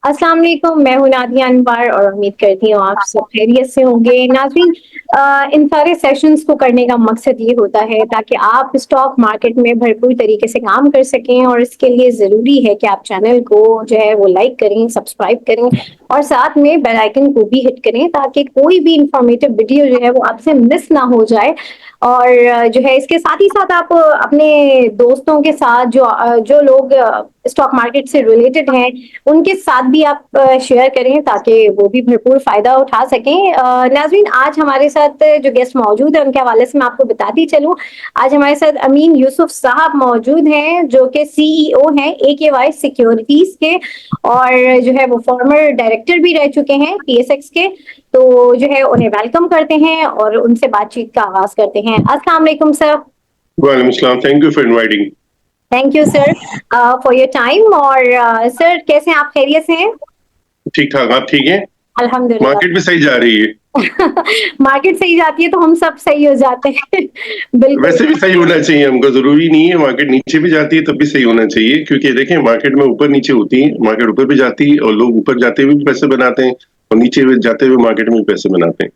अस्सलाम वालेकुम, मैं हूँ नादिया अनवर और उम्मीद करती हूँ आप सब खैरियत से होंगे। नाज़रीन, इन सारे सेशंस को करने का मकसद ये होता है ताकि आप स्टॉक मार्केट में भरपूर तरीके से काम कर सकें, और इसके लिए ज़रूरी है कि आप चैनल को जो है वो लाइक करें, सब्सक्राइब करें और साथ में बेल आइकन को भी हिट करें ताकि कोई भी इंफॉर्मेटिव वीडियो जो है वो आपसे मिस ना हो जाए। और जो है इसके साथ ही साथ आप अपने दोस्तों के साथ जो लोग स्टॉक मार्केट से रिलेटेड हैं उनके साथ भी आप शेयर करें ताकि वो भी भरपूर फायदा उठा सकें। नाज़रीन, आज हमारे साथ जो गेस्ट मौजूद है उनके हवाले से मैं आपको बताती चलूं। आज हमारे साथ अमीन यूसुफ साहब मौजूद हैं जो कि सीईओ हैं AKY सिक्योरिटीज के, और जो है वो फॉर्मर डायरेक्टर भी रह चुके हैं PSX के। तो जो है उन्हें वेलकम करते हैं और उनसे बातचीत का आगाज करते हैं। अस्सलाम वालेकुम सर। वालेकुम सलाम, thank you for inviting. Thank you sir for your time. और सर कैसे हैं आप, खैरियत से हैं? ठीक ठाक, आप ठीक हैं? अल्हम्दुलिल्लाह। मार्केट भी सही जा रही है। मार्केट सही जाती है तो हम सब सही हो जाते हैं। बिल्कुल। वैसे भी सही होना चाहिए हमको, जरूरी नहीं है मार्केट नीचे भी जाती है तब भी सही होना चाहिए, क्योंकि देखें मार्केट में ऊपर नीचे होती है, मार्केट ऊपर भी जाती है और लोग ऊपर जाते हुए भी पैसे बनाते हैं और नीचे भी जाते हुए मार्केट में भी पैसे बनाते हैं।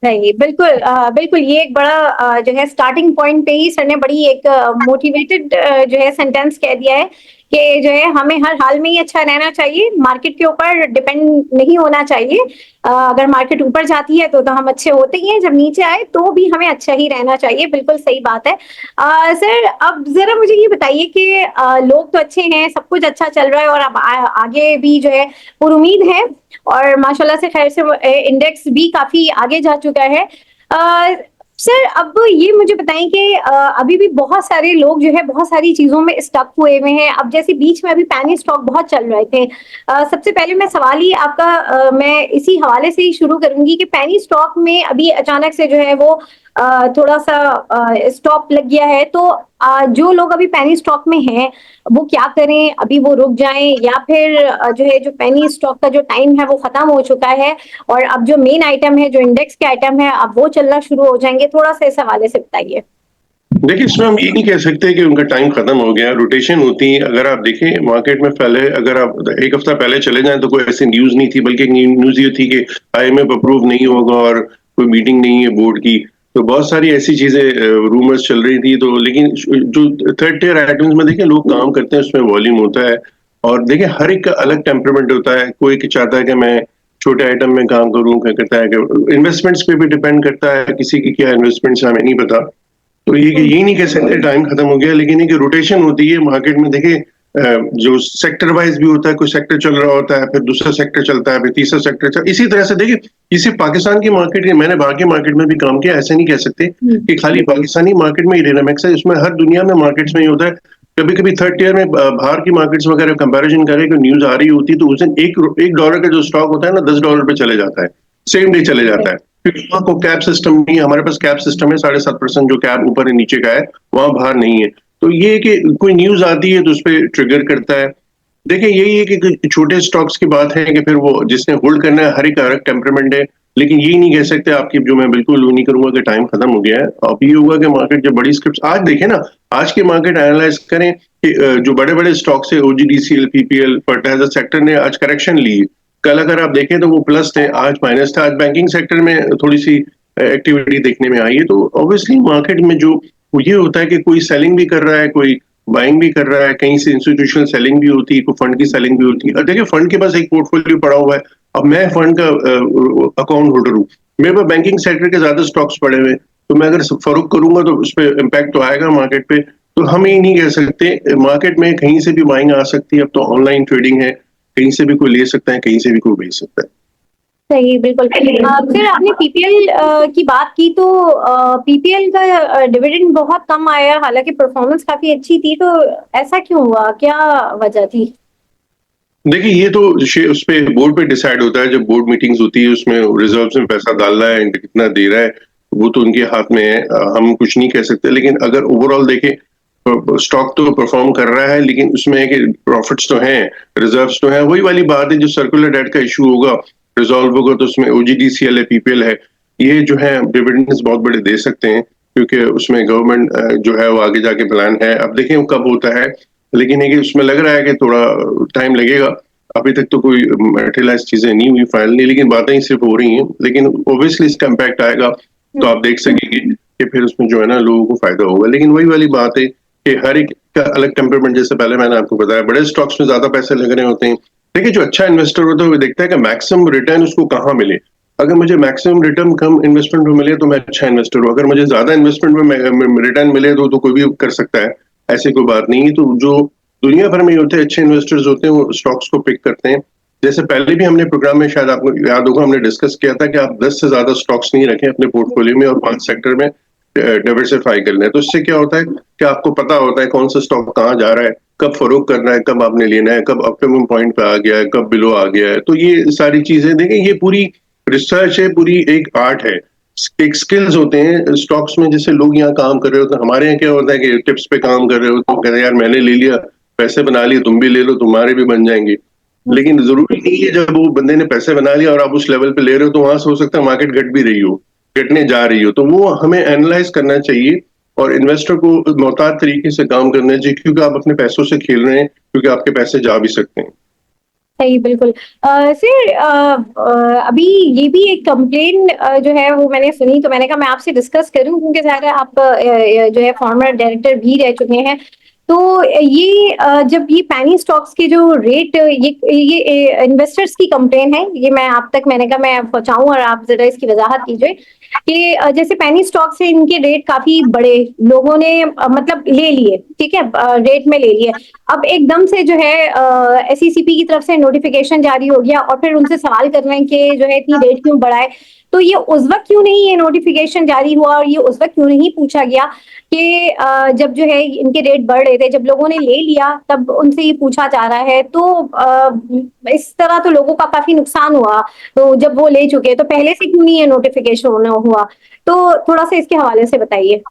नहीं, बिल्कुल बिल्कुल, ये एक बड़ा जो है स्टार्टिंग पॉइंट पे ही सर ने बड़ी एक मोटिवेटेड जो है सेंटेंस कह दिया है कि जो है हमें हर हाल में ही अच्छा रहना चाहिए, मार्केट के ऊपर डिपेंड नहीं होना चाहिए। अगर मार्केट ऊपर जाती है तो हम अच्छे होते ही हैं, जब नीचे आए तो भी हमें अच्छा ही रहना चाहिए। बिल्कुल सही बात है। सर अब जरा मुझे ये बताइए कि लोग तो अच्छे हैं, सब कुछ अच्छा चल रहा है और अब आगे भी जो है पूरी उम्मीद है, और माशाल्लाह से खैर से इंडेक्स भी काफी आगे जा चुका है। सर अब ये मुझे बताएं कि अभी भी बहुत सारे लोग जो है बहुत सारी चीजों में स्टक हुए हुए हैं। अब जैसे बीच में अभी पैनी स्टॉक बहुत चल रहे थे। सबसे पहले मैं सवाल ही आपका मैं इसी हवाले से ही शुरू करूंगी कि पैनी स्टॉक में अभी अचानक से जो है वो थोड़ा सा स्टॉप लग गया है, तो जो लोग अभी पैनी स्टॉक में हैं वो क्या करें? अभी वो रुक जाएं या फिर जो है जो पेनी स्टॉक का जो टाइम है वो खत्म हो चुका है और अब जो मेन आइटम है, जो इंडेक्स के आइटम है, अब वो चलना शुरू हो जाएंगे? थोड़ा सा इस हवाले से बताइए। देखिए, इसमें हम ये नहीं कह सकते कि उनका टाइम खत्म हो गया, रोटेशन होती है। अगर आप देखें मार्केट में पहले, अगर आप एक हफ्ता पहले चले जाएं तो कोई ऐसी न्यूज नहीं थी, बल्कि न्यूज ये थी कि IMF अप्रूव नहीं होगा और कोई मीटिंग नहीं है बोर्ड की। तो बहुत सारी ऐसी चीजें रूमर्स चल रही थी। तो लेकिन जो थर्ड टियर आइटम्स में देखें लोग काम करते हैं, उसमें वॉल्यूम होता है। और देखिए हर एक का अलग टेम्परामेंट होता है। कोई चाहता है कि मैं छोटे आइटम में काम करूं, क्या कहता है कि इन्वेस्टमेंट्स पे भी डिपेंड करता है, किसी की क्या इन्वेस्टमेंट्स हमें नहीं पता। तो ये नहीं कह सकते टाइम खत्म हो गया, लेकिन ये रोटेशन होती है मार्केट में। देखिए जो सेक्टर वाइज भी होता है, कोई सेक्टर चल रहा होता है, फिर दूसरा सेक्टर चलता है, फिर तीसरा सेक्टर चलता है। इसी तरह से देखिए ये सिर्फ पाकिस्तान की मार्केट है, मैंने बाकी मार्केट में भी काम किया, ऐसे नहीं कह सकते कि खाली पाकिस्तानी मार्केट में ही डायनामिक्स है। इसमें हर दुनिया में मार्केट्स में ही होता है। कभी कभी थर्ड टियर में बाहर की मार्केट्स वगैरह कंपैरिजन करें, कोई न्यूज आ रही होती है तो उस दिन एक डॉलर का जो स्टॉक होता है ना, $10 पे चले जाता है, सेम डे चले जाता है। क्योंकि वहाँ को कैप सिस्टम नहीं है, हमारे पास कैप सिस्टम है 7.5% जो कैप ऊपर है नीचे का है, वहां बाहर नहीं है। तो ये कि कोई न्यूज आती है तो उस पर ट्रिगर करता है। देखिए यही है कि छोटे स्टॉक्स की बात है कि फिर वो जिसने होल्ड करना है, हर एक अलग टेम्परामेंट है। लेकिन यही नहीं कह सकते आपकी, जो मैं बिल्कुल नहीं करूंगा कि टाइम खत्म हो गया है। अब ये होगा कि मार्केट जब बड़ी स्क्रिप्ट आज देखें ना, आज की मार्केट एनालाइज करें कि जो बड़े बड़े स्टॉक्स है OGDCL PPL फर्टिलाइजर सेक्टर ने आज करेक्शन ली। कल अगर आप देखें तो वो प्लस थे, आज माइनस था। आज बैंकिंग सेक्टर में थोड़ी सी एक्टिविटी देखने में आई है। तो ऑब्वियसली मार्केट में जो ये होता है कि कोई सेलिंग भी कर रहा है, कोई बाइंग भी कर रहा है, कहीं से इंस्टीट्यूशनल सेलिंग भी होती है, कोई फंड की सेलिंग भी होती है। और देखिए फंड के पास एक पोर्टफोलियो पड़ा हुआ है। अब मैं फंड का अकाउंट होल्डर हूँ, मेरे पास बैंकिंग सेक्टर के ज्यादा स्टॉक्स पड़े हुए हैं, तो मैं अगर फरोख करूंगा तो उस पर इम्पैक्ट तो आएगा मार्केट पे। तो हम ये नहीं कह सकते, मार्केट में कहीं से भी बाइंग आ सकती है। अब तो ऑनलाइन ट्रेडिंग है, कहीं से भी कोई ले सकता है, कहीं से भी कोई बेच सकता है। सही, बिल्कुल। फिर आपने पीपीएल की बात की, तो पीपीएल का डिविडेंड बहुत कम आया, हालांकि परफॉर्मेंस काफी अच्छी थी, तो ऐसा क्यों हुआ, क्या वजह थी? देखिए ये तो उस पे बोर्ड पे डिसाइड होता है। जब बोर्ड मीटिंग्स होती है उसमें रिजर्व्स में पैसा डाल रहा है, कितना दे रहा है, वो तो उनके हाथ में है। हम कुछ नहीं कह सकते। लेकिन अगर ओवरऑल देखें, स्टॉक तो परफॉर्म कर रहा है, लेकिन उसमें है कि प्रॉफिट्स तो हैं, रिजर्व्स तो हैं। वही वाली बात है, जो सर्कुलर डेट का इशू होगा, रिजॉल्व होगा, तो उसमें OGDCL है, PPL है, ये जो है डिविडेंड्स बहुत बड़े दे सकते हैं, क्योंकि उसमें गवर्नमेंट जो है वो आगे जाके प्लान है। अब देखें वो कब होता है, लेकिन है कि उसमें लग रहा है कि थोड़ा टाइम लगेगा। अभी तक तो कोई मटेरियलाइज चीजें नहीं हुई फाइनल नहीं, लेकिन बातें ही सिर्फ हो रही हैं, लेकिन ऑब्वियसली इसका इम्पैक्ट आएगा तो आप देख सकेंगे कि फिर उसमें जो है ना लोगों को फायदा होगा। लेकिन वही वाली बात है कि हर एक का अलग टेम्परमेंट, जैसे पहले मैंने आपको बताया बड़े स्टॉक्स में ज्यादा पैसे लग रहे होते हैं। देखिए जो अच्छा इन्वेस्टर होता है वो देखता है कि मैक्सिमम रिटर्न उसको कहाँ मिले। अगर मुझे मैक्सिमम रिटर्न कम इन्वेस्टमेंट में मिले तो मैं अच्छा इन्वेस्टर हूँ, अगर मुझे ज्यादा इन्वेस्टमेंट में रिटर्न मिले तो कोई भी कर सकता है, ऐसी कोई बात नहीं है। तो जो दुनिया भर में होते हैं अच्छे इन्वेस्टर्स होते हैं वो स्टॉक्स को पिक करते हैं। जैसे पहले भी हमने प्रोग्राम में शायद आपको याद होगा हमने डिस्कस किया था कि आप 10 से ज्यादा स्टॉक्स नहीं रखें अपने पोर्टफोलियो में और 5 सेक्टर में डाइवर्सिफाई कर लें। तो इससे क्या होता है कि आपको पता होता है कौन सा स्टॉक कहाँ जा रहा है, कब फरोख करना है, कब आपने लेना है, कब ऑप्टिमम पॉइंट पे आ गया है, कब बिलो आ गया है। तो ये सारी चीजें देखें, ये पूरी रिसर्च है, पूरी एक आर्ट है, एक स्किल्स होते हैं स्टॉक्स में। जैसे लोग यहाँ काम कर रहे होते हैं, हमारे यहाँ क्या होता है कि टिप्स पे काम कर रहे हो तो कहते हैं यार मैंने ले लिया, पैसे बना लिए, तुम भी ले लो, तुम्हारे भी बन जाएंगे। लेकिन जरूरी नहीं है जब वो बंदे ने पैसे बना लिया और आप उस लेवल पे ले रहे हो तो वहां से हो सकता है मार्केट घट भी रही हो, घटने जा रही हो। तो वो हमें एनालाइज करना चाहिए और इन्वेस्टर को मोहतात तरीके से काम करना चाहिए, क्योंकि आप अपने पैसों से खेल रहे हैं, क्योंकि आपके पैसे जा भी सकते हैं। सही, बिल्कुल। सर, अभी ये भी एक कंप्लेन जो है वो मैंने सुनी, तो मैंने कहा मैं आपसे डिस्कस करूं, क्योंकि ज़ाहिर है आप जो है फॉर्मर डायरेक्टर भी रह चुके हैं। तो ये जब ये पैनी स्टॉक्स के जो रेट, ये इन्वेस्टर्स की कंप्लेन है, ये मैं आप तक मैंने कहा मैं पहुंचाऊं और आप जरा इसकी वजाहत कीजिए कि जैसे पैनी स्टॉक्स है इनके रेट काफी बड़े लोगों ने मतलब ले लिए, ठीक है, रेट में ले लिए। अब एकदम से जो है एसईसीपी की तरफ से नोटिफिकेशन जारी हो गया और फिर उनसे सवाल कर रहे हैं कि जो है इतनी रेट क्यों बढ़ाए। तो ये उस वक्त क्यों नहीं ये नोटिफिकेशन जारी हुआ और ये उस वक्त क्यों नहीं पूछा गया कि जब जो है इनके रेट बढ़ रहे थे, जब लोगों ने ले लिया तब उनसे ये पूछा जा रहा है। तो इस तरह तो लोगों का काफी नुकसान हुआ, तो जब वो ले चुके तो पहले से क्यों नहीं ये नोटिफिकेशन हुआ। तो थोड़ा सा इसके हवाले से बताइए।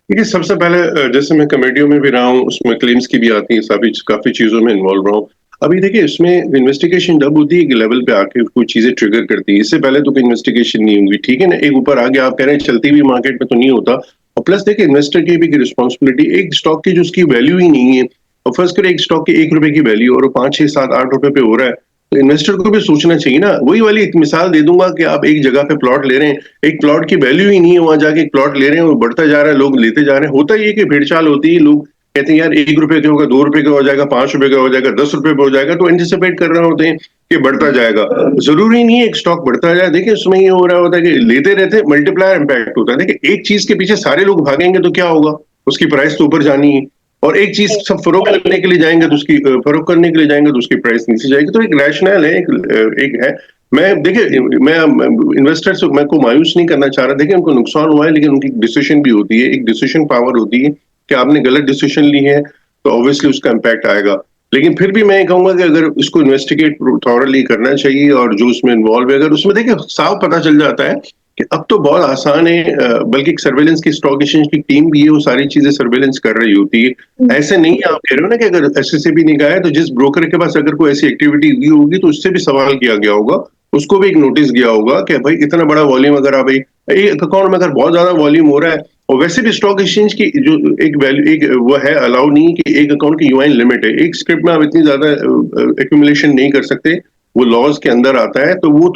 देखिए सबसे पहले जैसे मैं कमेटियों में भी रहा हूँ, उसमें क्लेम्स की भी आती है, सभी काफी चीजों में इन्वॉल्व रहा हूँ। अभी देखिए इसमें इन्वेस्टिगेशन जब होती है एक लेवल पे आके कोई चीजें ट्रिगर करती है, इससे पहले तो कोई इन्वेस्टिगेशन नहीं हुई, ठीक है ना। एक ऊपर आ गया, आप कह रहे हैं चलती हुई मार्केट में तो नहीं होता। और प्लस देखिए इन्वेस्टर की भी रिस्पॉन्सिबिलिटी, एक स्टॉक की जो उसकी वैल्यू ही नहीं है, और फर्स्ट करें एक स्टॉक की 1 रुपए की वैल्यू और 5, 6, 7, 8 रुपए पे हो रहा है, तो इन्वेस्टर को भी सोचना चाहिए ना। वही वाली एक मिसाल दे दूंगा कि आप एक जगह पे प्लॉट ले रहे हैं, एक प्लॉट की वैल्यू ही नहीं है, वहां जाके एक प्लॉट ले रहे हैं और बढ़ता जा रहा है, लोग लेते जा रहे हैं। होता ये कि भेड़चाल होती है, लोग कहते हैं यार 1 रुपए का होगा, 2 रुपए का हो जाएगा, 5 रुपए का हो जाएगा, 10 रुपए पे हो जाएगा, तो एंटिसिपेट कर रहे होते हैं कि बढ़ता जाएगा। जरूरी नहीं है एक स्टॉक बढ़ता जाए। देखिए उसमें ये हो रहा होता है कि लेते रहते, मल्टीप्लायर इम्पैक्ट होता है। देखिए एक चीज के पीछे सारे लोग भागेंगे तो क्या होगा, उसकी प्राइस तो ऊपर जानी है, और एक चीज सब फरोख करने के लिए जाएंगे तो उसकी फरोख करने के लिए जाएंगे तो उसकी प्राइस नीचे जाएगी। तो एक रैशनल है, एक है। मैं देखिए मैं इन्वेस्टर से मैं को मायूस नहीं करना चाह रहा। देखिए उनको नुकसान हुआ है, लेकिन उनकी डिसीजन भी होती है, एक डिसीजन पावर होती है कि आपने गलत डिसीजन ली है तो ऑब्वियसली उसका इम्पैक्ट आएगा। लेकिन फिर भी मैं कहूंगा कि अगर इसको इन्वेस्टिगेट थॉरली करना चाहिए, और जो उसमें इन्वॉल्व है अगर उसमें देखिए साफ पता चल जाता है कि अब तो बहुत आसान है, बल्कि एक सर्वेलेंस की स्टॉक एक्सचेंज की टीम भी है, वो सारी चीजें सर्वेलेंस कर रही होती है। ऐसे नहीं है, आप कह रहे हो ना कि अगर एसएससीबी निकाय है तो जिस ब्रोकर के पास अगर कोई ऐसी एक्टिविटी हुई होगी तो उससे भी सवाल किया गया होगा, उसको भी एक नोटिस गया होगा कि भाई इतना बड़ा वॉल्यूम अगर आप एक अकाउंट में अगर बहुत ज्यादा वॉल्यूम हो रहा है, और वैसे भी स्टॉक एक्सचेंज की जो एक वैल्यू एक वो है, अलाउ नहीं कि एक अकाउंट की यूआईन लिमिट है, एक स्क्रिप्ट में आप इतनी ज्यादा एक्यूमुलेशन नहीं कर सकते, वो लॉज के अंदर आता है। तो वो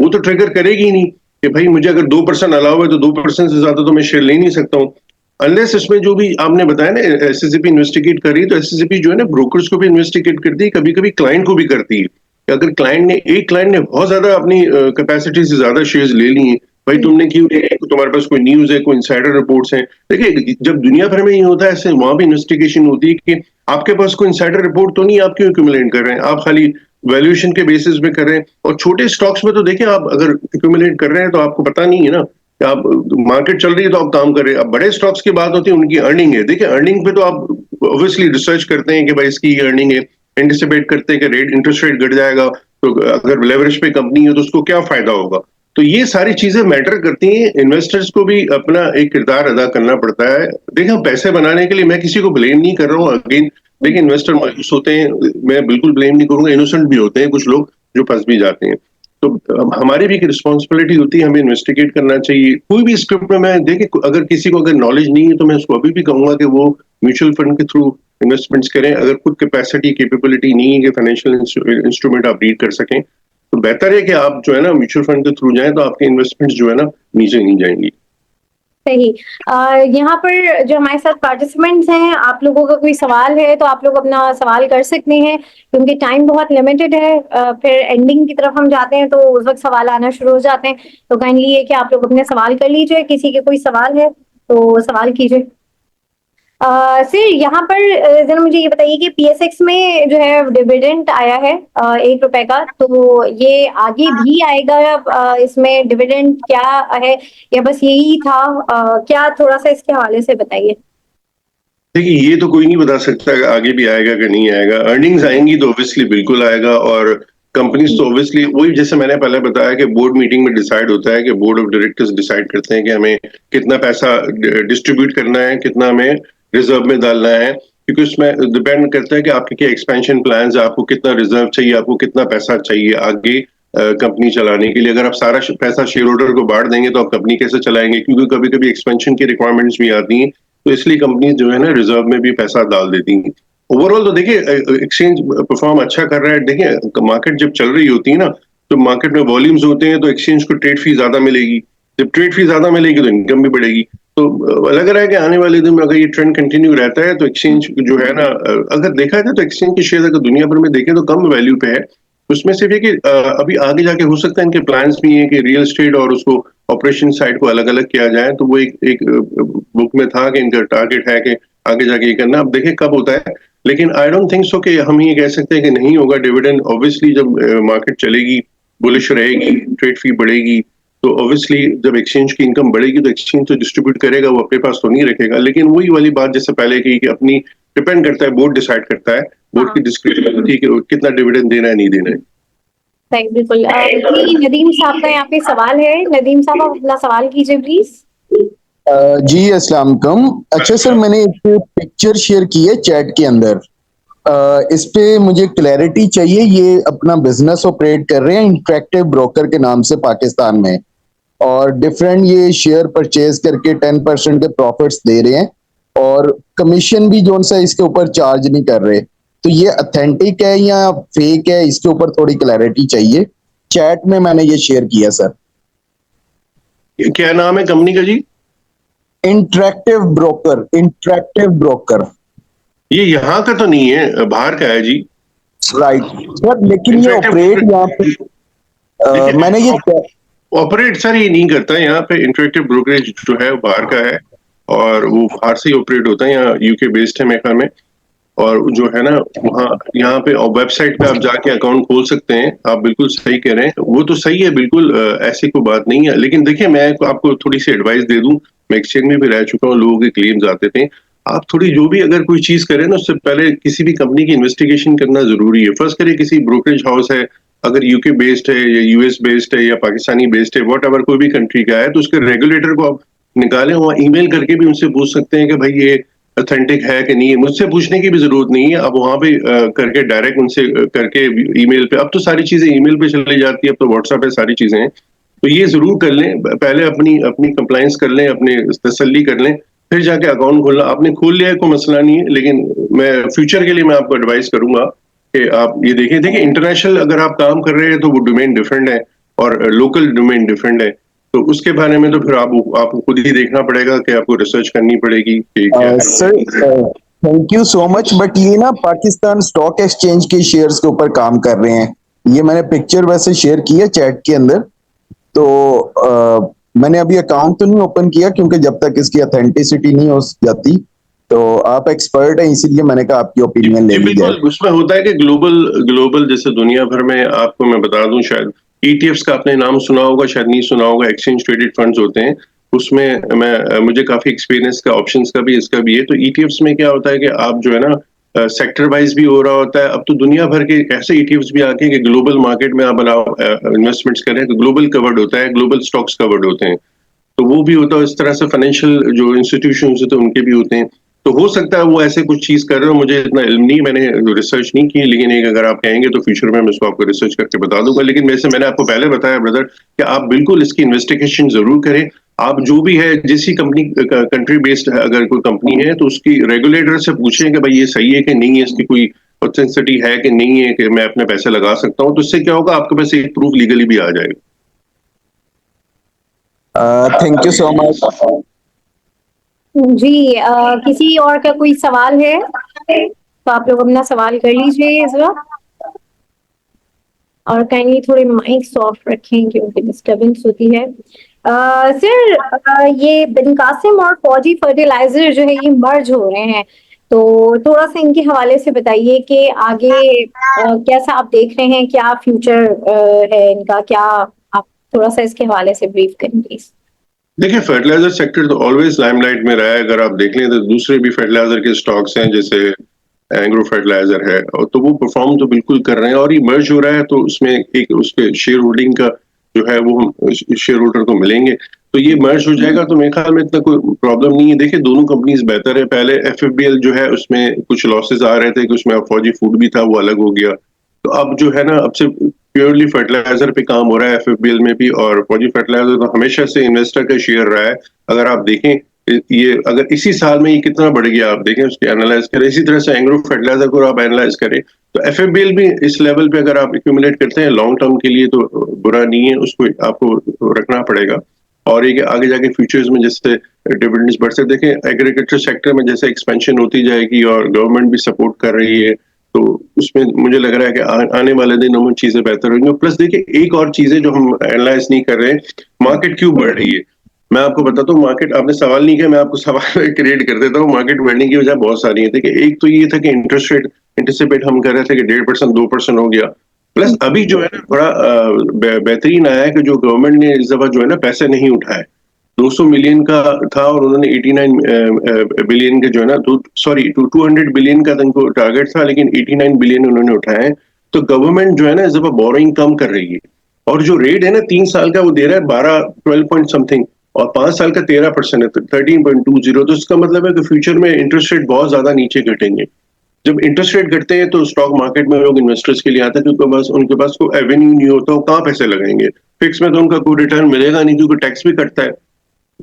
तो ट्रिगर करेगी ही नहीं कि भाई मुझे अगर 2% अलाउ है तो 2% से ज्यादा तो मैं शेयर ले नहीं सकता हूँ, अनलेस इसमें जो भी आपने बताया ना एसएससीपी इन्वेस्टिगेट कर रही है, तो एसएससीपी जो है ना ब्रोकर्स को भी इन्वेस्टिगेट करती है, कभी कभी क्लाइंट को भी करती है। अगर क्लाइंट ने बहुत ज्यादा अपनी कैपेसिटी से ज्यादा शेयर्स ले ली हैं, भाई तुमने क्यों लिए, तुम्हारे पास कोई न्यूज है, कोई इनसाइडर रिपोर्ट्स हैं। देखिए जब दुनिया भर में ये होता है, ऐसे वहां भी इन्वेस्टिगेशन होती है कि आपके पास कोई इनसाइडर रिपोर्ट तो नहीं, आप क्यों एक्यूमुलेट कर रहे हैं, आप खाली वैल्यूएशन के बेसिस पे कर रहे हैं। और छोटे स्टॉक्स में तो देखिए आप अगर एक्यूमुलेट कर रहे हैं तो आपको पता नहीं है ना कि आप मार्केट चल रही है तो आप काम कर रहे हैं। अब बड़े स्टॉक्स की बात होती है, उनकी अर्निंग है। देखिए अर्निंग पे तो आप ऑब्वियसली रिसर्च करते हैं कि भाई इसकी अर्निंग है, एंटिसिपेट करते हैं कि रेट इंटरेस्ट रेट घट जाएगा, तो अगर लेवरेज पे कंपनी है तो उसको क्या फायदा होगा। तो ये सारी चीजें मैटर करती हैं, इन्वेस्टर्स को भी अपना एक किरदार अदा करना पड़ता है। देखिए पैसे बनाने के लिए मैं किसी को ब्लेम नहीं कर रहा हूँ, अगेन देखिए इन्वेस्टर मायूस होते हैं, मैं बिल्कुल ब्लेम नहीं करूंगा, इनोसेंट भी होते हैं कुछ लोग जो फंस भी जाते हैं। तो हमारी भी एक रिस्पॉन्सिबिलिटी होती है, हमें इन्वेस्टिगेट करना चाहिए। कोई भी स्क्रिप्ट में मैं देखिए अगर किसी को अगर नॉलेज नहीं है तो मैं उसको अभी भी कहूंगा कि वो म्यूचुअल फंड के थ्रू इन्वेस्टमेंट्स करें। अगर खुद कैपेसिटी कैपेबिलिटी नहीं है कि फाइनेंशियल इंस्ट्रूमेंट आप रीड कर सकें, तो बेहतर है कि आप जो है ना म्यूचुअल फंड के थ्रू जाएं, तो आपके इन्वेस्टमेंट्स जो है ना नीचे नहीं जाएंगी। सही। यहाँ पर जो हमारे साथ पार्टिसिपेंट्स हैं, आप लोगों का कोई सवाल है तो आप लोग अपना सवाल कर सकते हैं, क्योंकि टाइम बहुत लिमिटेड है। फिर एंडिंग की तरफ हम जाते हैं तो उस वक्त सवाल आना शुरू हो जाते हैं। तो काइंडली ये कि आप लोग अपने सवाल कर लीजिए, किसी के कोई सवाल है तो सवाल कीजिए। सर यहाँ पर जरा मुझे ये बताइए कि पीएसएक्स में जो है डिविडेंड आया है ₹1 का, तो ये आगे भी आएगा? इसमें डिविडेंड क्या है या बस यही था? क्या थोड़ा सा इसके हवाले से बताइए। देखिए, ये तो कोई नहीं बता सकता आगे भी आएगा कि नहीं आएगा। अर्निंग्स आएंगी तो ऑब्वियसली बिल्कुल आएगा, और कंपनीज तो ऑब्वियसली वही जैसे मैंने पहले बताया कि बोर्ड मीटिंग में डिसाइड होता है कि बोर्ड ऑफ डायरेक्टर्स डिसाइड करते हैं कि हमें कितना पैसा डिस्ट्रीब्यूट करना है, कितना हमें रिजर्व में डालना है, क्योंकि उसमें डिपेंड करता है कि आपके क्या एक्सपेंशन प्लान्स है, आपको कितना रिजर्व चाहिए, आपको कितना पैसा चाहिए आगे कंपनी चलाने के लिए। अगर आप सारा पैसा शेयर होल्डर को बांट देंगे तो आप कंपनी कैसे चलाएंगे, क्योंकि कभी कभी एक्सपेंशन की रिक्वायरमेंट्स भी आती हैं, तो इसलिए कंपनी जो है ना रिजर्व में भी पैसा डाल देती हैं। ओवरऑल तो देखिए एक्सचेंज परफॉर्म अच्छा कर रहा है। देखिए मार्केट जब चल रही होती है ना, तो मार्केट में वॉल्यूम्स होते हैं, तो एक्सचेंज को ट्रेड फी ज्यादा मिलेगी। जब ट्रेड फी ज्यादा मिलेगी तो इनकम भी बढ़ेगी। तो लग रहा है कि आने वाले दिन में अगर ये ट्रेंड कंटिन्यू रहता है तो एक्सचेंज जो है ना, अगर देखा जाए तो एक्सचेंज के शेयर अगर दुनिया भर में देखें तो कम वैल्यू पे है। उसमें सिर्फ ये कि अभी आगे जाके हो सकता है इनके प्लान्स भी हैं कि रियल एस्टेट और उसको ऑपरेशन साइड को अलग अलग किया जाए। तो वो एक बुक में था कि इनका टारगेट है कि आगे जाके ये करना। अब देखें कब होता है, लेकिन आई डोंट थिंक सो कि हम ये कह सकते हैं कि नहीं होगा डिविडेंड। ऑब्वियसली जब मार्केट चलेगी, बुलिश रहेगी, ट्रेड फी बढ़ेगी, तो ऑब्वियसली जब एक्सचेंज की इनकम बढ़ेगी तो एक्सचेंज तो डिस्ट्रीब्यूट करेगा, वो अपने पास तो नहीं रखेगा। लेकिन वही वाली बात जैसे पहले की कि अपनी डिपेंड करता है, बोर्ड डिसाइड करता है, बोर्ड की डिस्क्रिप्शन होती है कि कितना डिविडेंड देना है नहीं देना है। सही, बिल्कुल। नदीम साहब का यहाँ पे सवाल है। नदीम साहब आप अपना सवाल कीजिए प्लीज। जी अस्सलाम वालेकुम। अच्छा सर, मैंने एक पिक्चर शेयर की है चैट के अंदर। इस पे मुझे क्लैरिटी चाहिए। ये अपना बिजनेस ऑपरेट कर रहे हैं इंटरेक्टिव ब्रोकर के नाम से पाकिस्तान में, और डिफरेंट ये शेयर परचेज करके 10% के प्रॉफिट्स दे रहे हैं, और कमीशन भी जो सा इसके ऊपर चार्ज नहीं कर रहे। तो ये ऑथेंटिक है या फेक है, इसके ऊपर थोड़ी क्लैरिटी चाहिए। चैट में मैंने ये शेयर किया सर। क्या नाम है कंपनी का जी? Interactive broker. Interactive broker. ये यहाँ का तो नहीं है, बाहर का है जी। राइट सर, लेकिन ये ऑपरेट यहाँ पे मैंने ये ऑपरेट सर ये नहीं करता है यहाँ पे। इंटरेक्टिव ब्रोकरेज जो है वो बाहर का है, और वो बाहर से ही ऑपरेट होता है। यहाँ यूके बेस्ड है मेरे ख्याल में। और जो है ना वहाँ यहाँ पे वेबसाइट पे आप जाके अकाउंट खोल सकते हैं। आप बिल्कुल सही कह रहे हैं, वो तो सही है बिल्कुल, ऐसी कोई बात नहीं है। लेकिन देखिए मैं आपको थोड़ी सी एडवाइस दे दूं, मैं एक्सचेंज में भी रह चुका हूँ, लोगों के क्लेम्स आते थे। आप थोड़ी जो भी अगर कोई चीज करें ना, उससे पहले किसी भी कंपनी की इन्वेस्टिगेशन करना जरूरी है। फर्स्ट करिए किसी ब्रोकरेज हाउस है, अगर यूके बेस्ड है या यूएस बेस्ड है या पाकिस्तानी बेस्ड है, वॉट एवर कोई भी कंट्री का है, तो उसके रेगुलेटर को आप निकालें। वहाँ ईमेल करके भी उनसे पूछ सकते हैं कि भाई ये ऑथेंटिक है कि नहीं है। मुझसे पूछने की भी जरूरत नहीं है, आप वहां पे करके डायरेक्ट उनसे करके ईमेल पे। अब तो सारी चीजें ईमेल पे चली जाती है, अब तो व्हाट्सएप पे सारी चीजें हैं। तो ये जरूर कर लें, पहले अपनी अपनी कंप्लायंस कर लें, अपने तसल्ली कर लें, फिर जाके अकाउंट खोलना। आपने खोल लिया है कोई मसला नहीं है, लेकिन मैं फ्यूचर के लिए मैं आपको एडवाइस करूंगा कि आप ये देखें। देखिए इंटरनेशनल अगर आप काम कर रहे हैं तो वो डोमेन डिफरेंट है, और लोकल डोमेन डिफरेंट है। तो उसके बारे में तो फिर आपको खुद ही देखना पड़ेगा कि आपको रिसर्च करनी पड़ेगी कि क्या sir thank you so much. But ये ना पाकिस्तान स्टॉक एक्सचेंज के शेयर्स के ऊपर काम कर रहे हैं। ये मैंने पिक्चर वैसे शेयर की है चैट के अंदर। तो मैंने अभी अकाउंट तो नहीं ओपन किया, क्योंकि जब तक इसकी ऑथेंटिसिटी नहीं हो जाती। तो आप एक्सपर्ट हैं, इसीलिए मैंने कहा आपकी ओपिनियन ले ली जाए। उसमें होता है कि ग्लोबल जैसे दुनिया भर में, आपको मैं बता दूं, शायद ईटीएफ्स का आपने नाम सुना होगा, शायद नहीं सुना होगा। एक्सचेंज ट्रेडेड फंड्स होते हैं, उसमें मुझे काफी एक्सपीरियंस का, ऑप्शंस का भी, इसका भी है। तो ईटीएफ्स में क्या होता है कि आप जो है ना सेक्टर वाइज भी हो रहा होता है। अब तो दुनिया भर के ऐसे ईटीएफ्स भी आके कि ग्लोबल मार्केट में आप इन्वेस्टमेंट्स करें तो ग्लोबल कवर्ड होता है, ग्लोबल स्टॉक्स कवर्ड होते हैं। तो वो भी होता है। इस तरह से फाइनेंशियल जो इंस्टीट्यूशन होते हैं उनके भी होते हैं। तो हो सकता है वो ऐसे कुछ चीज कर रहे हो, मुझे इतना इल्म नहीं, मैंने रिसर्च नहीं की। लेकिन एक अगर आप कहेंगे तो फ्यूचर में मैं उसको आपको रिसर्च करके बता दूंगा। लेकिन वैसे मैंने आपको पहले बताया ब्रदर कि आप बिल्कुल इसकी इन्वेस्टिगेशन जरूर करें। आप जो भी है, जिस कंपनी कंट्री बेस्ड है, अगर कोई कंपनी है तो उसकी रेगुलेटर से पूछें कि भाई ये सही है कि नहीं है, इसकी कोई ऑथेंटिसिटी है कि नहीं है, कि मैं अपने पैसे लगा सकता हूँ। तो इससे क्या होगा, आपके पास एक प्रूफ लीगली भी आ जाएगा। Thank you so much. जी, किसी और का कोई सवाल है तो आप लोग अपना सवाल कर लीजिए इस वक्त, और काइंडली थोड़े माइक सॉफ्ट रखें क्योंकि डिस्टरबेंस होती है। सर, ये बिन कासिम और फौजी फर्टिलाइजर जो है ये मर्ज हो रहे हैं, तो थोड़ा सा इनके हवाले से बताइए कि आगे कैसा आप देख रहे हैं, क्या फ्यूचर है इनका, क्या आप थोड़ा सा इसके हवाले से ब्रीफ करें प्लीज। देखिए, फर्टिलाइजर सेक्टर तो ऑलवेज लाइमलाइट में रहा है। अगर आप देख लें तो दूसरे भी फर्टिलाइजर के स्टॉक्स हैं, जैसे एग्रो फर्टिलाइजर है, और तो वो परफॉर्म तो बिल्कुल कर रहे हैं, और ये मर्ज हो रहा है तो उसमें एक उसके शेयर होल्डिंग का जो है वो हम शेयर होल्डर को मिलेंगे, तो ये मर्ज हो जाएगा। तो मेरे ख्याल में इतना कोई प्रॉब्लम नहीं है। देखिए, दोनों कंपनीज बेहतर है। पहले एफएफबीएल जो है उसमें कुछ लॉसेस आ रहे थे कि उसमें फौजी फूड भी था, वो अलग हो गया। तो अब जो है ना, अब से प्योरली फर्टिलाइजर पे काम हो रहा है एफएफबीएल में भी, और फौजी फर्टिलाइजर तो हमेशा से इन्वेस्टर का शेयर रहा है। अगर आप देखें ये, अगर इसी साल में ये कितना बढ़ गया, आप देखें उसके एनालाइज करें। इसी तरह से एग्रो फर्टिलाइजर को आप एनालाइज करें तो एफएफबीएल भी इस लेवल पे अगर आप एक्यूमुलेट करते हैं लॉन्ग टर्म के लिए तो बुरा नहीं है, उसको आपको रखना पड़ेगा। और एक आगे जाके फ्यूचर्स में जैसे डिविडेंड्स बढ़ सकते, देखें एग्रीकल्चर सेक्टर में जैसे एक्सपेंशन होती जाएगी और गवर्नमेंट भी सपोर्ट कर रही है, तो उसमें मुझे लग रहा है कि आने वाले दिनों में चीजें बेहतर होंगी। प्लस देखिए, एक और चीज है जो हम एनालाइज नहीं कर रहे हैं, मार्केट क्यों बढ़ रही है। मैं आपको बताता हूँ, मार्केट, आपने सवाल नहीं किया, मैं आपको सवाल क्रिएट कर देता हूँ। मार्केट बढ़ने की वजह बहुत सारी है। देखिए, एक तो ये था कि इंटरेस्ट रेट एंटिसिपेट हम कर रहे थे कि 1.5% 2% हो गया। प्लस अभी जो है ना बड़ा बेहतरीन आया है कि जो गवर्नमेंट ने इस दफा जो है ना पैसे नहीं उठाए। 200 मिलियन का था और उन्होंने 89 बिलियन के जो है ना, 200 बिलियन का उनको टारगेट था, लेकिन 89 बिलियन उन्होंने उठाए हैं। तो गवर्नमेंट जो है ना इस दफा बोरोइंग कम कर रही है, और जो रेट है ना 3 साल का वो दे रहा है 12 पॉइंट समथिंग, और 5 साल का 13% है, 13.20। तो इसका मतलब है कि फ्यूचर में इंटरेस्ट रेट बहुत ज्यादा नीचे घटेंगे। जब इंटरेस्ट रेट घटते हैं तो स्टॉक मार्केट में लोग इन्वेस्टर्स के लिए आते हैं, क्योंकि बस उनके पास कोई एवेन्यू नहीं होता, वो कहाँ पैसे लगाएंगे। फिक्स में तो उनका कोई रिटर्न मिलेगा नहीं, क्योंकि टैक्स भी कटता है।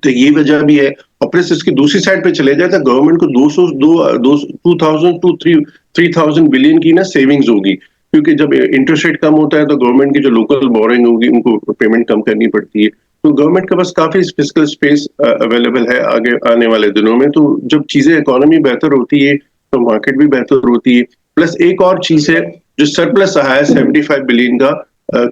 तो ये वजह भी है। और प्लस इसकी दूसरी साइड पे चले जाए तो गवर्नमेंट को 2,000 बिलियन की ना सेविंग्स होगी, क्योंकि जब इंटरेस्ट रेट कम होता है तो गवर्नमेंट की जो लोकल बोरिंग होगी उनको पेमेंट कम करनी पड़ती है। तो गवर्नमेंट के पास काफी फिस्कल स्पेस अवेलेबल है आगे आने वाले दिनों में। तो जब चीजें इकोनॉमी बेहतर होती है तो मार्केट भी बेहतर होती है। प्लस एक और चीज है, जो सरप्लस आया है 75 बिलियन का,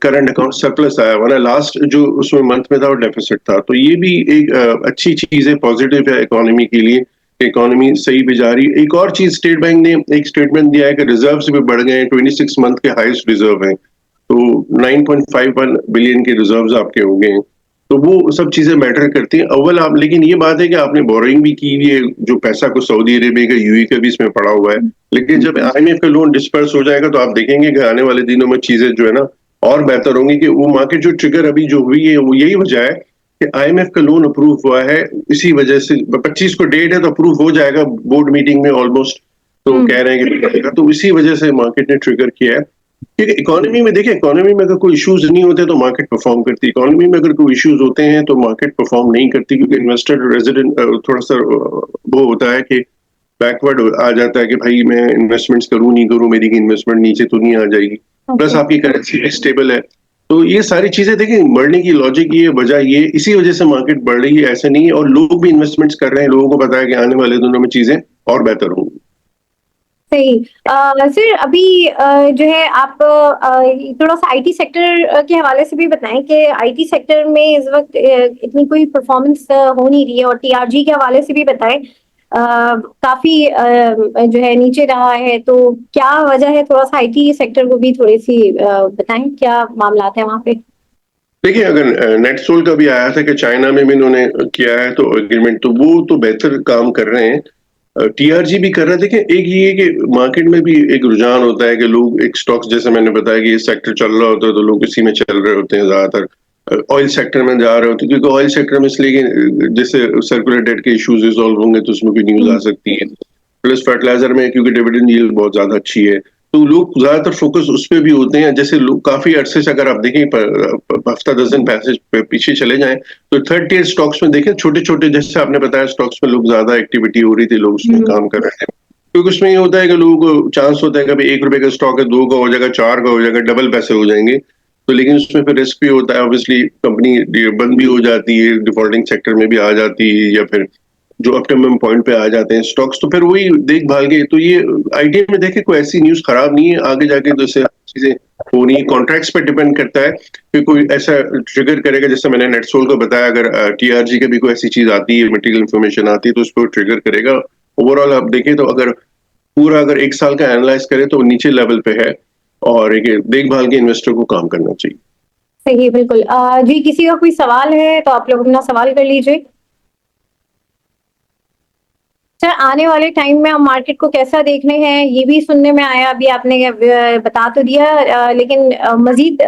करंट अकाउंट सरप्लस आया, वरना लास्ट जो उसमें मंथ में था वो डेफिसिट था। तो ये भी एक अच्छी चीज है, पॉजिटिव है इकोनॉमी के लिए, इकोनॉमी सही भी जा रही है। एक और चीज, स्टेट बैंक ने एक स्टेटमेंट दिया है कि रिजर्व भी बढ़ गए हैं, 26 मंथ के हाईएस्ट रिजर्व हैं, तो 9.51 बिलियन के रिजर्व आपके हो गए हैं। तो वो सब चीजें मैटर करती हैं अव्वल आप। लेकिन ये बात है कि आपने बोरोइंग भी की हुई है, जो पैसा को सऊदी अरेबिया का, यूएई का भी इसमें पड़ा हुआ है। लेकिन जब आईएमएफ का लोन डिस्पर्स हो जाएगा तो आप देखेंगे कि आने वाले दिनों में चीजें जो है ना और बेहतर होंगी, कि वो मार्केट जो ट्रिगर अभी जो हुई है वो यही वजह है कि आईएमएफ का लोन अप्रूव हुआ है। इसी वजह से 25 को डेट है तो अप्रूव हो जाएगा बोर्ड मीटिंग में ऑलमोस्ट, तो कह रहे हैं कि तो इसी वजह से मार्केट ने ट्रिगर किया है। क्योंकि इकोनॉमी में देखिए, इकोनॉमी में अगर कोई इश्यूज नहीं होते तो मार्केट परफॉर्म करती है, इकोनॉमी में अगर कोई इश्यूज होते हैं तो मार्केट परफॉर्म नहीं करती, क्योंकि इन्वेस्टर रेजिडेंट थोड़ा सा वो होता है कि बैकवर्ड आ जाता है कि भाई मैं इन्वेस्टमेंट्स करूं नहीं करूं, मेरी इन्वेस्टमेंट नीचे तो नहीं आ जाएगी। प्लस आपकी करेंसी भी स्टेबल है। तो ये सारी चीजें देखिए, बढ़ने की लॉजिक ये वजह, ये इसी वजह से मार्केट बढ़ रही है, ऐसे नहीं है। और लोग भी इन्वेस्टमेंट्स कर रहे हैं, लोगों को पता है कि आने वाले दिनों में चीजें और बेहतर होंगी। सही। सर, अभी जो है आप थोड़ा सा आईटी सेक्टर के हवाले से भी बताएं कि आईटी सेक्टर में इस वक्त इतनी कोई परफॉर्मेंस हो नहीं रही है, और टीआरजी के हवाले से भी बताएं, काफी जो है नीचे रहा है, तो क्या वजह है, थोड़ा सा आईटी सेक्टर को भी थोड़ी सी बताएं क्या मामला है वहां पे। देखिए, अगर नेटसोल का भी आया था कि चाइना में भी इन्होंने किया है तो एग्रीमेंट, तो वो तो बेहतर काम कर रहे हैं। टीआरजी भी कर रहे हैं। देखिए, एक ये कि मार्केट में भी एक रुझान होता है कि लोग एक स्टॉक्स, जैसे मैंने बताया कि ये सेक्टर चल रहा होता है तो लोग इसी में चल रहे होते हैं, ज्यादातर ऑयल सेक्टर में जा रहे होते हैं, क्योंकि ऑयल सेक्टर में इसलिए जैसे सर्कुलर डेट के इश्यूज रिजॉल्व होंगे तो उसमें भी न्यूज आ सकती है। प्लस फर्टिलाइजर में क्योंकि डिविडेंड यील्ड बहुत ज्यादा अच्छी है, तो लोग ज्यादातर फोकस उस पे भी होते हैं। जैसे लोग काफी अरसे से अगर आप देखें हफ्ता 10 दिन पीछे चले जाएं तो थर्ड टियर स्टॉक्स में देखें छोटे छोटे, जैसे आपने बताया स्टॉक्स में लोग ज्यादा एक्टिविटी हो रही थी, लोग उसमें काम कर रहे थे, क्योंकि उसमें ये होता है कि लोगों को चांस होता है कभी ₹1 का स्टॉक है 2 का हो जाएगा, 4 का हो जाएगा, डबल पैसे हो जाएंगे। तो लेकिन उसमें फिर रिस्क भी होता है, ऑब्वियसली कंपनी बंद भी हो जाती है, डिफॉल्टिंग सेक्टर में भी आ जाती है, या फिर जो ऑप्टिमम पॉइंट पे आ जाते हैं स्टॉक्स, तो फिर वही देख भाल के। तो ये आईटी में देखे कोई ऐसी न्यूज खराब नहीं है, आगे जाके तो इससे चीजें हो नहीं, कॉन्ट्रैक्ट्स पे डिपेंड करता है कि कोई ऐसा ट्रिगर करेगा। जैसे मैंने नेटसोल को बताया, अगर टीआरजी की भी कोई ऐसी चीज आती है, मटेरियल इन्फॉर्मेशन आती है, तो उसको ट्रिगर करेगा। ओवरऑल आप देखें तो अगर पूरा अगर 1 साल का एनालाइज करें तो नीचे लेवल पे है, और देखभाल के इन्वेस्टर को काम करना चाहिए। सही, बिल्कुल। जी, किसी का कोई सवाल है तो आप लोग अपना सवाल कर लीजिए। सर, आने वाले टाइम में हम मार्केट को कैसा देख रहे हैं, ये भी सुनने में आया, अभी आपने बता तो दिया, लेकिन मजीद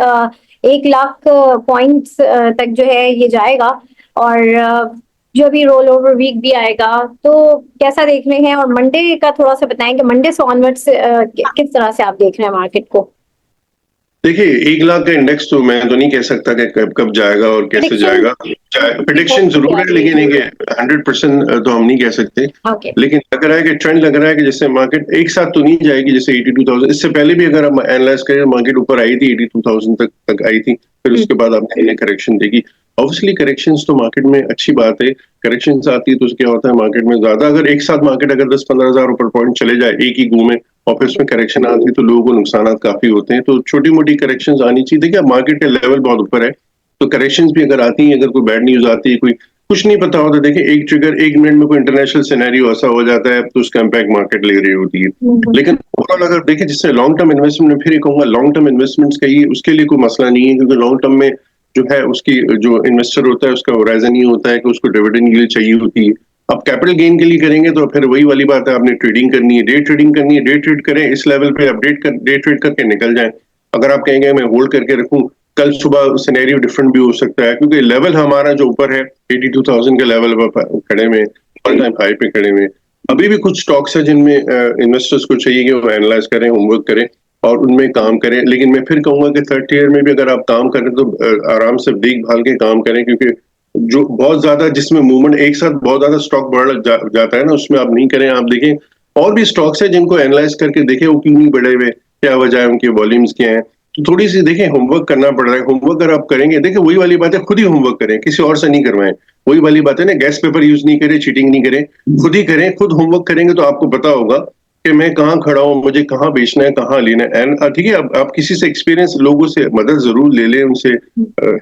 1 लाख पॉइंट्स तक जो है ये जाएगा, और जो भी रोल ओवर वीक भी आएगा, तो कैसा देख रहे हैं? और मंडे का थोड़ा सा बताएं कि मंडे से ऑनवर्ड्स किस तरह से आप देख रहे हैं मार्केट को? देखिए 1 लाख का इंडेक्स तो मैं तो नहीं कह सकता कि कब कब जाएगा और कैसे जाएगा। प्रिडिक्शन जरूर है, लेकिन 100% तो हम नहीं कह सकते। लेकिन लग रहा है कि ट्रेंड लग रहा है कि जैसे मार्केट एक साथ तो नहीं जाएगी, जैसे 82,000, इससे पहले भी अगर हम एनालाइज करें मार्केट ऊपर आई थी, 82,000 तक आई थी, फिर उसके बाद आपने करेक्शन देखी। ऑब्वियसली करेक्शंस तो मार्केट में अच्छी बात है, करेक्शंस आती है तो क्या होता है मार्केट में ज्यादा, अगर एक साथ मार्केट अगर 10-15 हजार ऊपर पॉइंट चले जाए एक ही घूमे और फिर उसमें करेक्शन आती है तो लोगों को नुकसान काफी होते हैं। तो छोटी मोटी करेक्शंस आनी चाहिए। देखिए मार्केट का लेवल बहुत ऊपर है, तो करेक्शंस भी अगर आती हैं, अगर कोई बैड न्यूज आती है, कोई कुछ नहीं पता होता, देखिए एक ट्रिगर 1 मिनट में कोई इंटरनेशनल सिनेरियो ऐसा हो जाता है तो उसका इम्पैक्ट मार्केट ले रही होती है। लेकिन ओवरऑल अगर देखें, जिससे लॉन्ग टर्म इन्वेस्टमेंट में, फिर ये कहूंगा लॉन्ग टर्म इन्वेस्टमेंट्स का ही उसके लिए कोई मसला नहीं है, क्योंकि लॉन्ग टर्म में जो है उसकी जो इन्वेस्टर होता है उसका होराइजन ये होता है कि उसको डिविडेंड यील्ड चाहिए होती है। अब कैपिटल गेन के लिए करेंगे तो फिर वही वाली बात है, आपने ट्रेडिंग करनी है, डे ट्रेडिंग करनी है, डे ट्रेड करें इस लेवल पे, अपडेट कर डे ट्रेड करके निकल जाएं। अगर आप कहेंगे मैं होल्ड करके रखूं, कल सुबह सिनेरियो डिफरेंट भी हो सकता है, क्योंकि लेवल हमारा जो ऊपर है 82,000 के लेवल पर खड़े में, ऑल टाइम हाई पे खड़े में। अभी भी कुछ स्टॉक्स है जिनमें इन्वेस्टर्स को चाहिए कि वो एनालाइज करें, होमवर्क करें और उनमें काम करें। लेकिन मैं फिर कहूंगा कि थर्ड ईयर में भी अगर आप काम करें तो आराम से देखभाल के काम करें, क्योंकि जो बहुत ज्यादा जिसमें मूवमेंट एक साथ बहुत ज्यादा स्टॉक बढ़ जाता है ना, उसमें आप नहीं करें। आप देखें और भी स्टॉक्स है जिनको एनालाइज करके देखें वो क्यों नहीं बढ़े हुए, क्या वजह है, उनके वॉल्यूम्स क्या है। तो थोड़ी सी देखें, होमवर्क करना पड़ रहा है। होमवर्क अगर आप करेंगे, देखिए वही वाली बात है, खुद ही होमवर्क करें, किसी और से नहीं करवाएं। वही वाली बात है ना, गैस पेपर यूज नहीं करें, चीटिंग नहीं करें, खुद ही करें। खुद होमवर्क करेंगे तो आपको पता होगा कि मैं कहाँ खड़ा हूँ, मुझे कहाँ बेचना है, कहाँ लेना है। एंड ठीक है, आप किसी से एक्सपीरियंस लोगों से मदद जरूर ले लें, उनसे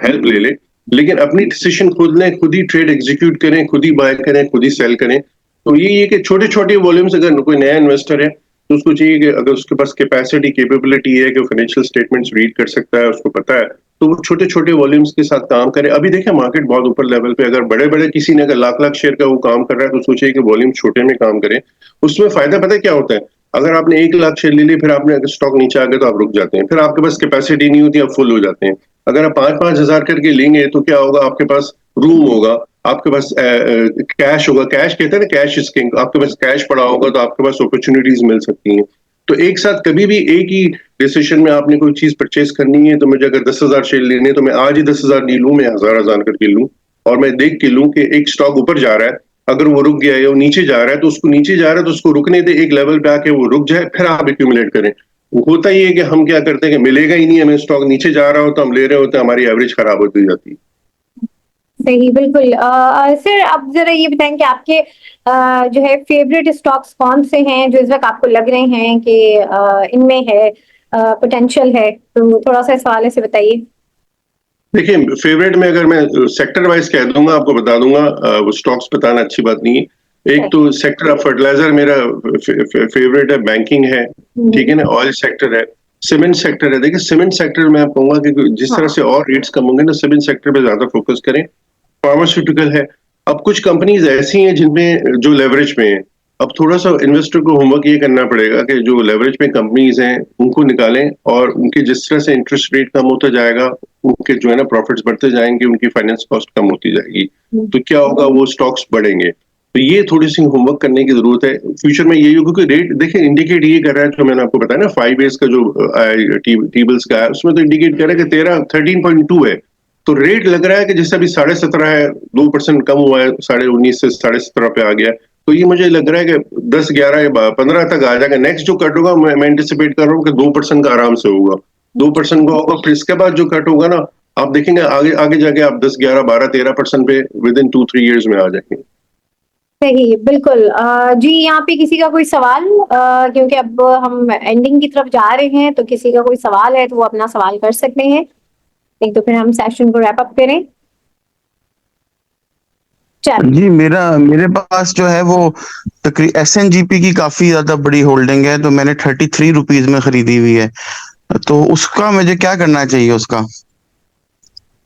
हेल्प ले लें, लेकिन अपनी डिसीजन खुद लें, खुद ही ट्रेड एग्जीक्यूट करें, खुद ही बाय करें, खुद ही सेल करें। तो ये कि छोटे छोटे वॉल्यूम्स, अगर कोई नया इन्वेस्टर है तो उसको चाहिए कि अगर उसके पास कैपेसिटी कैपेबिलिटी है कि फाइनेंशियल स्टेटमेंट्स रीड कर सकता है, उसको पता है, तो वो छोटे छोटे वॉल्यूम्स के साथ काम करे। अभी देखिए मार्केट बहुत ऊपर लेवल पे, अगर बड़े बड़े किसी ने अगर लाख लाख शेयर का वो काम कर रहा है तो सोचिए कि वॉल्यूम छोटे में काम करे। उसमें फायदा पता है क्या होता है, अगर आपने 1 लाख शेयर ले लिए, फिर आपने अगर स्टॉक नीचे आ गया तो आप रुक जाते हैं, फिर आपके पास कैपेसिटी नहीं होती, आप फुल हो जाते हैं। अगर आप 5-5 हजार करके लेंगे तो क्या होगा, आपके पास रूम होगा, आपके पास कैश होगा। कैश कहते हैं ना, कैश इज किंग। आपके पास कैश पड़ा होगा तो आपके पास अपॉर्चुनिटीज मिल सकती हैं। तो एक साथ कभी भी एक ही डिसीजन में आपने कोई चीज परचेज करनी है, तो मुझे अगर 10,000 शेयर लेने, तो मैं आज ही 10,000 नहीं लूं, मैं 1,000 करके लूं, और मैं देख के लूं कि एक स्टॉक ऊपर जा रहा है, अगर वो रुक गया है, वो नीचे जा रहा है, तो उसको नीचे जा रहा है तो उसको रुकने दे, एक लेवल पे आके वो रुक जाए, फिर आप एक्यूमुलेट करें। होता ही है कि हम क्या करते हैं कि मिलेगा ही नहीं, हमें स्टॉक नीचे जा रहा होता, हम ले रहे होते हैं, हमारी एवरेज खराब होती जाती है। सही, बिल्कुल। सर, अब जरा ये बताएं कि आपके जो है फेवरेट स्टॉक्स कौन से हैं जो इस वक्त आपको लग रहे हैं कि इनमें है पोटेंशियल है, तो थोड़ा सा इस हवाले से बताइए। देखिए फेवरेट में अगर मैं सेक्टर वाइज कह दूंगा, आपको बता दूंगा, वो स्टॉक्स बताना अच्छी बात नहीं है। एक तो सेक्टर ऑफ फर्टिलाइजर मेरा फेवरेट है, बैंकिंग है, ठीक है ना, ऑयल सेक्टर है, सीमेंट सेक्टर है। देखिए सीमेंट सेक्टर में आप कहूंगा कि जिस तरह से और रेट्स कम होंगे ना, सीमेंट सेक्टर पे ज्यादा फोकस करें। फार्मास्यूटिकल है। अब कुछ कंपनीज ऐसी हैं जिनमें जो लेवरेज में है, अब थोड़ा सा इन्वेस्टर को होमवर्क ये करना पड़ेगा कि जो लेवरेज में कंपनीज हैं उनको निकालें, और उनके जिस तरह से इंटरेस्ट रेट कम होता जाएगा, उनके जो है ना प्रॉफिट्स बढ़ते जाएंगे, उनकी फाइनेंस कॉस्ट कम होती जाएगी, तो क्या होगा, वो स्टॉक्स बढ़ेंगे। तो ये थोड़ी सी होमवर्क करने की जरूरत है। फ्यूचर में यही होगा, क्योंकि रेट देखिए इंडिकेट ये कर रहा है, जो मैंने आपको बताया ना 5 years का जो टीबल्स का है, उसमें तो इंडिकेट कर रहा है कि 13.2 है। तो रेट लग रहा है कि जैसे अभी 17.5 है, 2% कम हुआ है, 19.5 से 17.5 पे आ गया है। तो ये मुझे लग रहा है कि 10, 11 या 15 तक आ जाएगा। नेक्स्ट जो कट होगा मैं एंटिसिपेट कर रहा हूँ कि 2% का आराम से होगा, 2% का होगा। फिर इसके बाद जो कट होगा ना, आप देखेंगे आगे आगे जाके आप 10, 11, 12, 13% पे विद इन 2-3 years में आ जाएंगे। सही, बिल्कुल। जी, यहाँ पे किसी का कोई सवाल, क्योंकि अब हम एंडिंग की तरफ जा रहे हैं, तो किसी का कोई सवाल है तो वो अपना सवाल कर सकते हैं, नहीं तो फिर हम सेशन को रैप अप करें। चल जी, मेरे पास जो है वो SNGP की काफी ज्यादा बड़ी होल्डिंग है, तो मैंने 33 रुपीज में खरीदी हुई है। तो उसका मुझे क्या करना चाहिए उसका?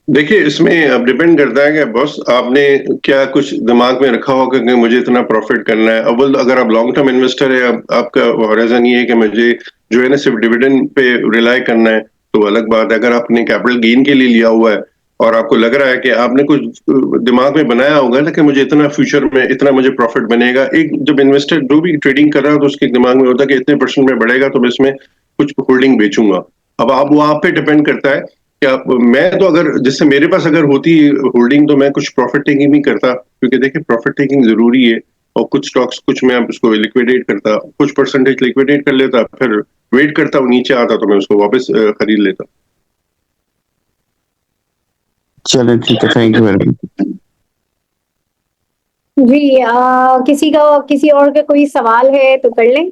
देखिए, इसमें अब डिपेंड करता है कि बॉस आपने क्या कुछ दिमाग में रखा होगा कि मुझे इतना प्रॉफिट करना है। अव्वल अगर आप लॉन्ग टर्म इन्वेस्टर है, आपका हॉराइजन ये है कि मुझे जो है ना सिर्फ डिविडेंड पे रिलाई करना है, तो अलग बात है। अगर आपने कैपिटल गेन के लिए लिया हुआ है और आपको लग रहा है कि आपने कुछ दिमाग में बनाया होगा ना कि मुझे इतना फ्यूचर में इतना मुझे प्रॉफिट बनेगा। एक जब इन्वेस्टर जो भी ट्रेडिंग कर रहा है तो उसके दिमाग में होता है कि इतने % में बढ़ेगा तो मैं इसमें कुछ होल्डिंग बेचूंगा। अब आप वो आप पे डिपेंड करता है। क्या मैं तो अगर जैसे मेरे पास अगर होती होल्डिंग तो मैं कुछ प्रॉफिट टेकिंग भी करता, क्योंकि देखिए प्रॉफिट टेकिंग जरूरी है। और कुछ स्टॉक्स कुछ मैं उसको लिक्विडेट करता, कुछ % लिक्विडेट कर लेता, फिर वेट करता, वो नीचे आता तो मैं उसको वापस खरीद लेता। चले ठीक है, थैंक यू वेरी मच। जी, किसी और का कोई सवाल है तो कर लें।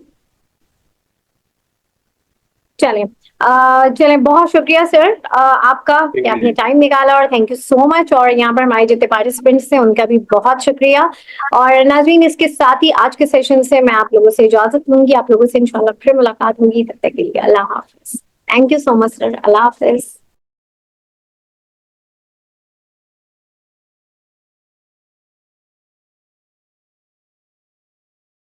चलें, बहुत शुक्रिया सर आपका कि आपने टाइम निकाला, और थैंक यू सो मच। और यहाँ पर हमारे जितने पार्टिसिपेंट्स थे उनका भी बहुत शुक्रिया। और नाज़रीन, इसके साथ ही आज के सेशन से मैं आप लोगों से इजाजत लूंगी। आप लोगों से इंशाल्लाह फिर मुलाकात होगी, तब तक के लिए अल्लाह हाफिज। Thank you so much sir, अल्लाह हाफिज।